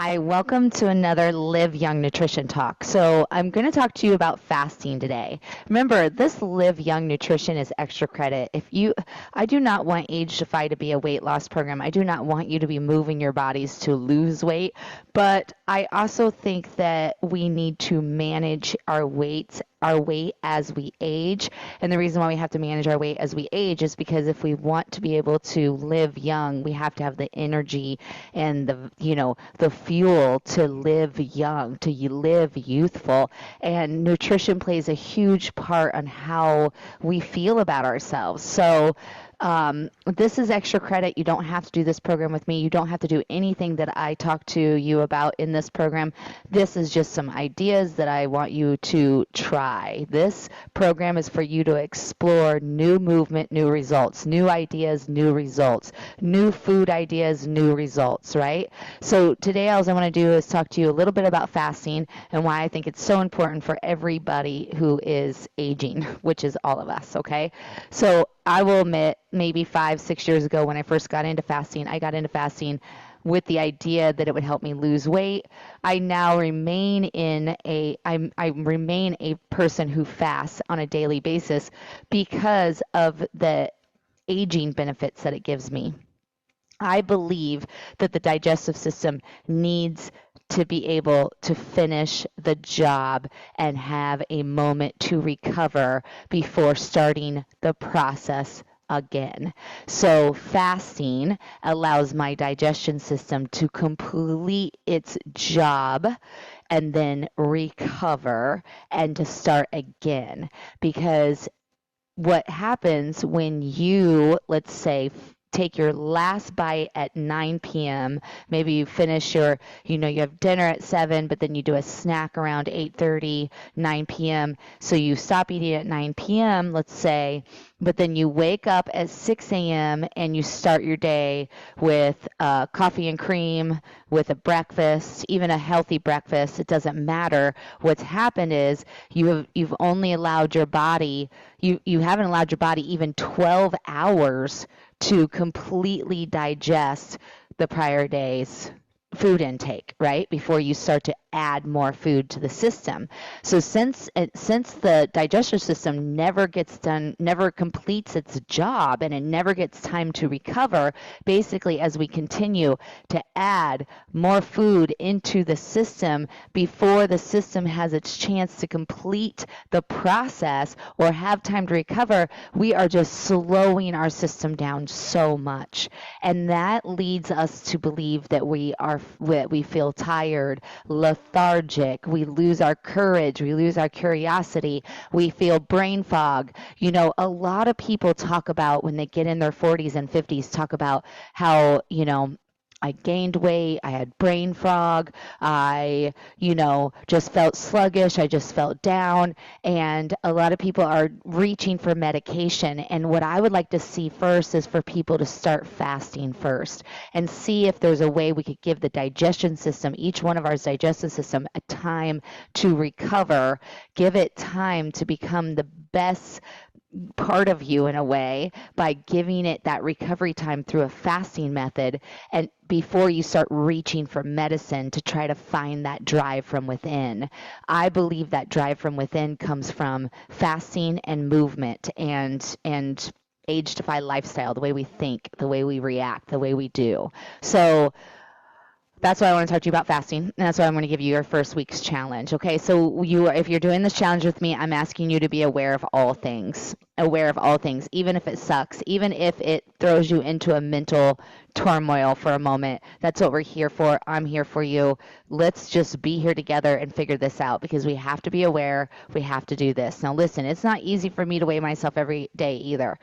Hi, welcome to another Live Young Nutrition Talk. So, I'm going to talk to you about fasting today. Remember, this Live Young Nutrition is extra credit. I do not want Age Defy to be a weight loss program. I do not want you to be moving your bodies to lose weight, but I also think that we need to manage our weight as we age. And the reason why we have to manage our weight as we age is because if we want to be able to live young, we have to have the energy and the fuel to live young, to live youthful. And nutrition plays a huge part on how we feel about ourselves. So this is extra credit. You don't have to do this program with me. You don't have to do anything that I talk to you about in this program. This is just some ideas that I want you to try. This program is for you to explore new movement, new results, new ideas, new results, new food ideas, new results, right? So today all I want to do is talk to you a little bit about fasting and why I think it's so important for everybody who is aging, which is all of us, okay? So I will admit, maybe 5, 6 years ago when I first got into fasting, I got into fasting with the idea that it would help me lose weight. I now remain I remain a person who fasts on a daily basis because of the aging benefits that it gives me. I believe that the digestive system needs to be able to finish the job and have a moment to recover before starting the process again. So fasting allows my digestion system to complete its job and then recover and to start again. Because what happens when you, let's say, take your last bite at 9 p.m. Maybe you finish you have dinner at 7, but then you do a snack around 8:30, 9 p.m. So you stop eating at 9 p.m., let's say, but then you wake up at 6 a.m. and you start your day with coffee and cream, with a breakfast, even a healthy breakfast. It doesn't matter. What's happened is you've only allowed your body, you haven't allowed your body even 12 hours to completely digest the prior day's food intake, right? Before you start to add more food to the system. So since the digestive system never completes its job and it never gets time to recover, basically as we continue to add more food into the system before the system has its chance to complete the process or have time to recover, we are just slowing our system down so much. And that leads us to believe that we feel tired, lethargic, we lose our courage, we lose our curiosity, we feel brain fog. A lot of people talk about when they get in their 40s and 50s, talk about how, I gained weight, I had brain fog, I, just felt sluggish, I just felt down, and a lot of people are reaching for medication. And what I would like to see first is for people to start fasting first and see if there's a way we could give the digestion system, each one of our digestive system, a time to recover, give it time to become the best part of you in a way by giving it that recovery time through a fasting method, and before you start reaching for medicine to try to find that drive from within. I believe that drive from within comes from fasting and movement and age defy lifestyle, the way we think, the way we react, the way we do. So that's why I want to talk to you about fasting, and that's why I'm going to give you your first week's challenge. Okay, so if you're doing this challenge with me, I'm asking you to be aware of all things, even if it sucks, even if it throws you into a mental turmoil for a moment. That's what we're here for. I'm here for you. Let's just be here together and figure this out, because we have to be aware. We have to do this. Now, listen, it's not easy for me to weigh myself every day either.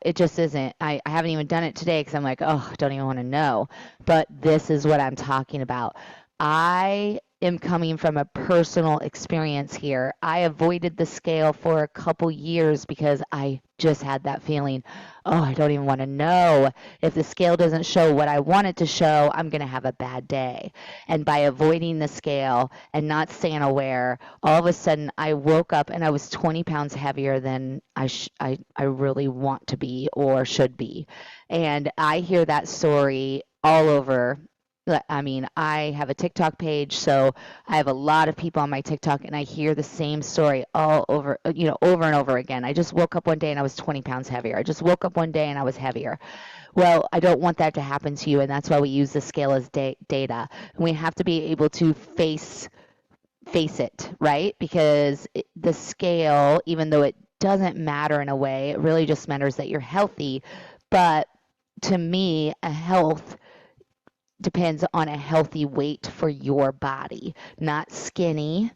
It just isn't. I haven't even done it today because I'm like, oh, I don't even want to know. But this is what I'm talking about. I am coming from a personal experience here. I avoided the scale for a couple years because I just had that feeling, oh, I don't even want to know. If the scale doesn't show what I want it to show, I'm going to have a bad day. And by avoiding the scale and not staying aware, all of a sudden I woke up and I was 20 pounds heavier than I really want to be or should be. And I hear that story all over I mean, I have a TikTok page, so I have a lot of people on my TikTok, and I hear the same story all over, over and over again. I just woke up one day and I was 20 pounds heavier. I just woke up one day and I was heavier. Well, I don't want that to happen to you, and that's why we use the scale as data. And we have to be able to face it, right? Because the scale, even though it doesn't matter in a way, it really just matters that you're healthy. But to me, a health depends on a healthy weight for your body, not skinny,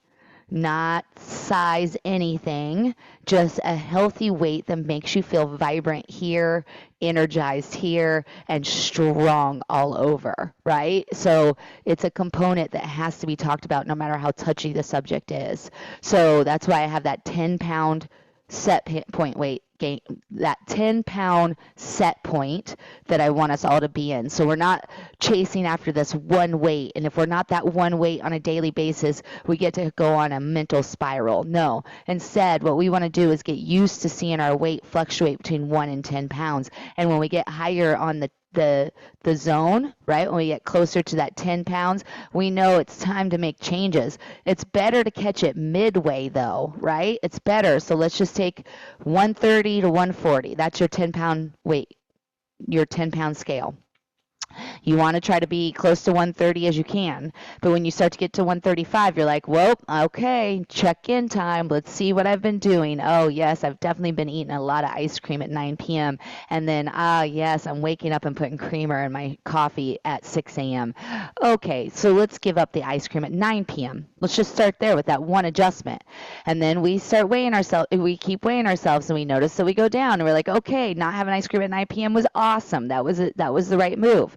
not size anything, just a healthy weight that makes you feel vibrant here, energized here, and strong all over, right? So it's a component that has to be talked about no matter how touchy the subject is. So that's why I have that 10-pound set point weight gain, that 10-pound set point that I want us all to be in. So we're not chasing after this one weight. And if we're not that one weight on a daily basis, we get to go on a mental spiral. No. Instead, what we want to do is get used to seeing our weight fluctuate between 1 and 10 pounds. And when we get higher on the zone, right? When we get closer to that 10 pounds, we know it's time to make changes. It's better to catch it midway though, right? It's better. So let's just take 130 to 140. That's your 10-pound weight, your 10-pound scale. You want to try to be close to 130 as you can. But when you start to get to 135, you're like, well, okay, check-in time. Let's see what I've been doing. Oh, yes, I've definitely been eating a lot of ice cream at 9 p.m. And then, yes, I'm waking up and putting creamer in my coffee at 6 a.m. Okay, so let's give up the ice cream at 9 p.m. Let's just start there with that one adjustment. And then we start weighing ourselves. We keep weighing ourselves, and we notice that we go down. And we're like, okay, not having ice cream at 9 p.m. was awesome. That was the right move.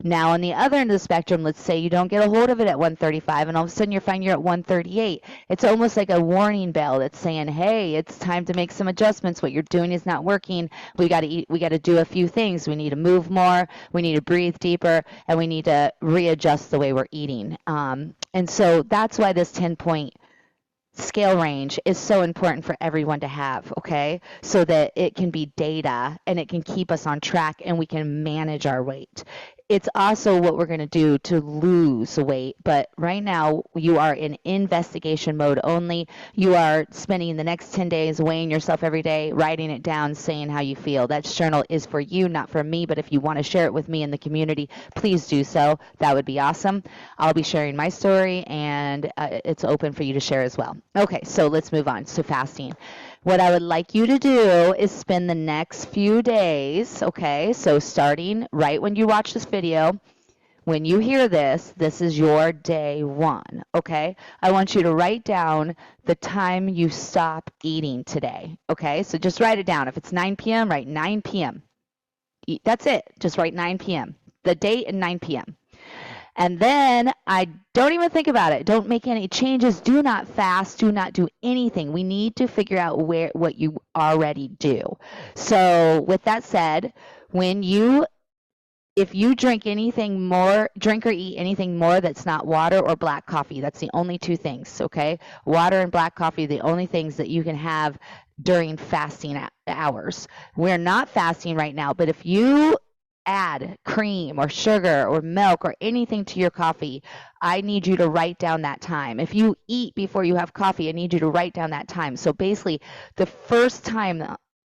Now, on the other end of the spectrum, let's say you don't get a hold of it at 135 and all of a sudden you find you're at 138. It's almost like a warning bell that's saying, hey, it's time to make some adjustments. What you're doing is not working. We got to do a few things. We need to move more. We need to breathe deeper, and we need to readjust the way we're eating. And so that's why this 10-point scale range is so important for everyone to have, okay? So that it can be data and it can keep us on track and we can manage our weight. It's also what we're going to do to lose weight, but right now you are in investigation mode only. You are spending the next 10 days weighing yourself every day, writing it down, saying how you feel. That journal is for you, not for me, but if you want to share it with me in the community, please do so. That would be awesome. I'll be sharing my story, and it's open for you to share as well. Okay, so let's move on to fasting. What I would like you to do is spend the next few days, okay, so starting right when you watch this video, when you hear this, this is your day one, okay? I want you to write down the time you stop eating today, okay? So just write it down. If it's 9 p.m., write 9 p.m. That's it. Just write 9 p.m. The date and 9 p.m. And then I don't even think about it. Don't make any changes. Do not fast. Do not do anything. We need to figure out what you already do. So with that said, if you drink or eat anything more that's not water or black coffee, that's the only two things, okay? Water and black coffee are the only things that you can have during fasting hours. We're not fasting right now, but if you add cream or sugar or milk or anything to your coffee, I need you to write down that time. If you eat before you have coffee, I need you to write down that time. So basically, the first time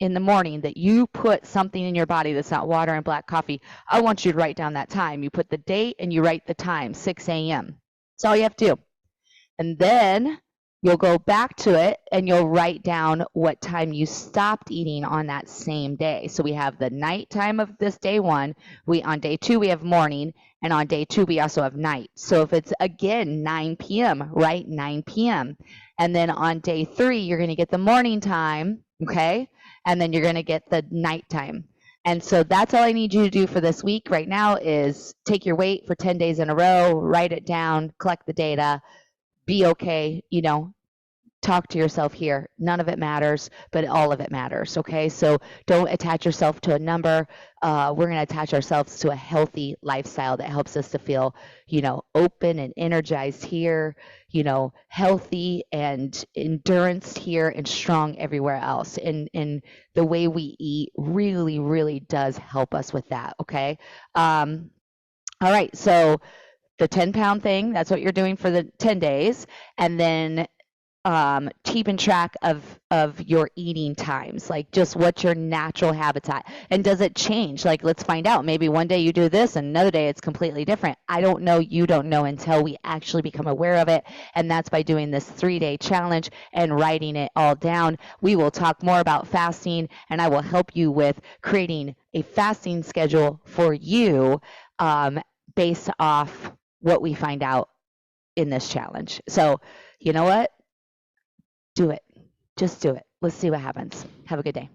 in the morning that you put something in your body that's not water and black coffee, I want you to write down that time. You put the date and you write the time, 6 a.m. That's all you have to do. And then you'll go back to it and you'll write down what time you stopped eating on that same day. So we have the night time of this day one. On day two, we have morning. And on day two, we also have night. So if it's, again, 9 p.m., write 9 p.m. And then on day three, you're going to get the morning time, okay? And then you're going to get the night time. And so that's all I need you to do for this week right now is take your weight for 10 days in a row, write it down, collect the data, be okay, talk to yourself here. None of it matters, but all of it matters, okay? So don't attach yourself to a number. We're going to attach ourselves to a healthy lifestyle that helps us to feel, open and energized here, healthy and endurance here and strong everywhere else. And the way we eat really, really does help us with that, okay? All right, so the 10-pound thing, that's what you're doing for the 10 days, and then keeping track of your eating times, like just what's your natural habitat, and does it change? Like, let's find out. Maybe one day you do this and another day it's completely different. I don't know, you don't know until we actually become aware of it, and that's by doing this 3-day challenge and writing it all down. We will talk more about fasting, and I will help you with creating a fasting schedule for you, based off what we find out in this challenge. So you know what? Do it. Just do it. Let's see what happens. Have a good day.